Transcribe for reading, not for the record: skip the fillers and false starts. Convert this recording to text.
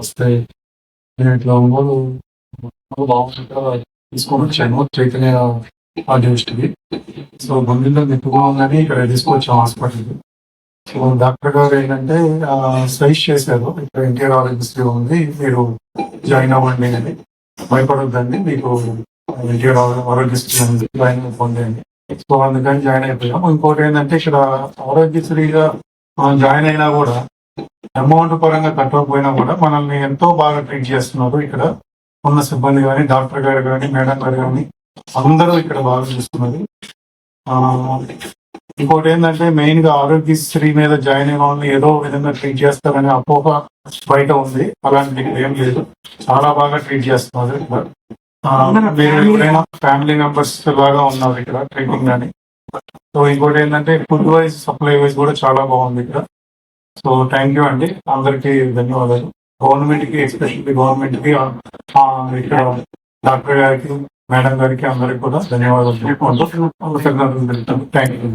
వస్తాయి. నేను ఇట్లా ఒంగోలు బాగుంటుందా తీసుకొని వచ్చాను చైతన్య ఆర్టిస్ట్కి. సో గుండెల్లో నొప్పిగా ఉందని ఇక్కడ తీసుకొచ్చాం హాస్పిటల్కి. సో డాక్టర్ గారు ఏంటంటే సజెస్ట్ చేశారు, ఇక్కడ ఎన్టీఆర్ ఆరోగ్యశ్రీ ఉంది, మీరు జాయిన్ అవ్వండి అని. భయపడొద్దండి, మీకు ఎన్టీఆర్ ఆరోగ్యశ్రీ ఉంది, జాయిన్ అయిపోండి అని. సో అందుకని జాయిన్ అయిపోయాం. ఇంకోటి ఏంటంటే ఇక్కడ ఆరోగ్యశ్రీగా మనం జాయిన్ అయినా కూడా అమౌంట్ పరంగా కట్టకపోయినా కూడా మనల్ని ఎంతో బాగా ట్రీట్ చేస్తున్నారు ఇక్కడ ఉన్న సిబ్బంది కానీ, డాక్టర్ గారు కానీ, మేడం గారు కానీ, అందరూ ఇక్కడ బాగా చూస్తున్నారు. ఇంకోటి ఏంటంటే మెయిన్ గా ఆరోగ్యశ్రీ మీద జాయిన్ అయిన వాళ్ళని ఏదో విధంగా ట్రీట్ చేస్తారనే అపోహ బయట ఉంది. అలాంటిది ఏం లేదు, చాలా బాగా ట్రీట్ చేస్తున్నారు ఇక్కడ. మీరు ఎవరైనా ఫ్యామిలీ మెంబర్స్ లాగా ఉన్నారు ఇక్కడ ట్రీటింగ్ అని. సో ఇంకోటి ఏంటంటే ఫుడ్ వైజ్, సప్లై వైజ్ కూడా చాలా బాగుంది ఇక్కడ. సో థ్యాంక్ యూ అండి, అందరికీ ధన్యవాదాలు. గవర్నమెంట్ కి, ఎస్పెషల్లీ గవర్నమెంట్ కి, ఇక్కడ డాక్టర్ గారికి, మేడం గారికి అందరికి కూడా ధన్యవాదాలు. Thank you.